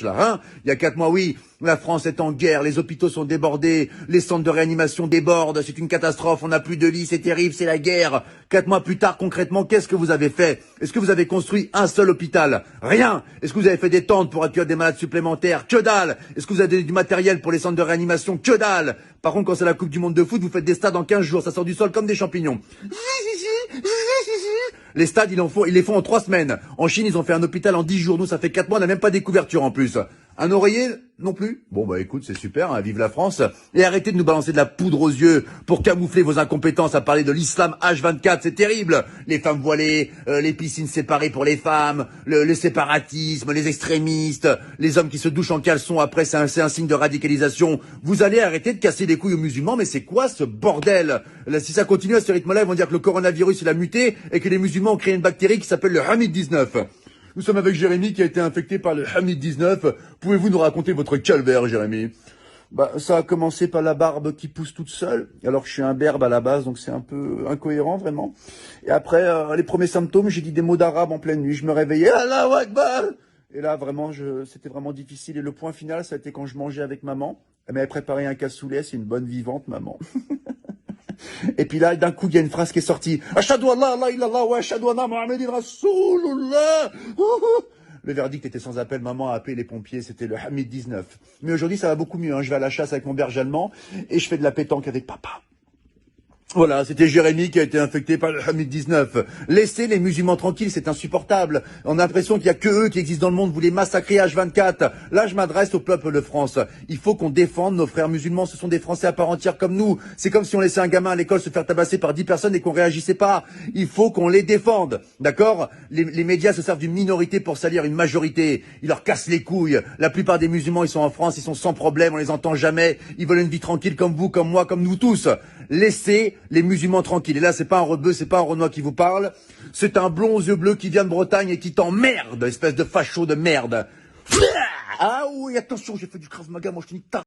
là, hein. Il y a 4 mois, oui, la France est en guerre, les hôpitaux sont débordés, les centres de réanimation débordent, c'est une catastrophe, on n'a plus de lits, c'est terrible, c'est la guerre. 4 mois plus tard, concrètement, qu'est-ce que vous avez fait? Est-ce que vous avez construit un seul hôpital? Rien. Est-ce que vous avez fait des tentes pour accueillir des malades supplémentaires? Que dalle. Est-ce que vous avez donné du matériel pour les centres de réanimation? Que dalle. Par contre, quand c'est la Coupe du Monde de foot, vous faites des stades en 15 jours, ça sort du sol comme des champignons. Les stades, ils les font en 3 semaines. En Chine, ils ont fait un hôpital en 10 jours. Nous, ça fait 4 mois, on n'a même pas des couvertures en plus. Un oreiller non plus. Bon, bah écoute, c'est super, hein, vive la France. Et arrêtez de nous balancer de la poudre aux yeux pour camoufler vos incompétences à parler de l'islam H24, c'est terrible. Les femmes voilées, les piscines séparées pour les femmes, le séparatisme, les extrémistes, les hommes qui se douchent en caleçon après, c'est un signe de radicalisation. Vous allez arrêter de casser les couilles aux musulmans, mais c'est quoi ce bordel? Là, si ça continue à ce rythme-là, ils vont dire que le coronavirus, il a muté et que les musulmans ont créé une bactérie qui s'appelle le Hamid-19. Nous sommes avec Jérémy qui a été infecté par le Hamid-19. Pouvez-vous nous raconter votre calvaire, Jérémy? Bah, ça a commencé par la barbe qui pousse toute seule, alors que je suis un berbe à la base, donc c'est un peu incohérent, vraiment. Et après, les premiers symptômes, j'ai dit des mots d'arabe en pleine nuit. Je me réveillais, Allahu Akbar! Et là, vraiment, c'était vraiment difficile. Et le point final, ça a été quand je mangeais avec maman. Elle m'avait préparé un cassoulet, c'est une bonne vivante, maman. Et puis là, d'un coup, il y a une phrase qui est sortie. Ashhadu an la ilaha illallah wa ashhadu anna Muhammadan Rasulullah. Le verdict était sans appel. Maman a appelé les pompiers. C'était le Hamid 19. Mais aujourd'hui, ça va beaucoup mieux. Hein. Je vais à la chasse avec mon berger allemand et je fais de la pétanque avec papa. Voilà, c'était Jérémy qui a été infecté par le Hamid-19. Laissez les musulmans tranquilles, c'est insupportable. On a l'impression qu'il y a que eux qui existent dans le monde, vous les massacrez H24. Là, je m'adresse au peuple de France. Il faut qu'on défende nos frères musulmans, ce sont des Français à part entière comme nous. C'est comme si on laissait un gamin à l'école se faire tabasser par 10 personnes et qu'on réagissait pas. Il faut qu'on les défende, d'accord? Les médias se servent d'une minorité pour salir une majorité. Ils leur cassent les couilles. La plupart des musulmans, ils sont en France, ils sont sans problème, on les entend jamais. Ils veulent une vie tranquille comme vous, comme moi, comme nous tous. Laissez les musulmans tranquilles. Et là, c'est pas un rebeu, c'est pas un Renoir qui vous parle. C'est un blond aux yeux bleus qui vient de Bretagne et qui t'emmerde, espèce de facho de merde. Ah oui, attention, j'ai fait du Krav Maga, moi je te dis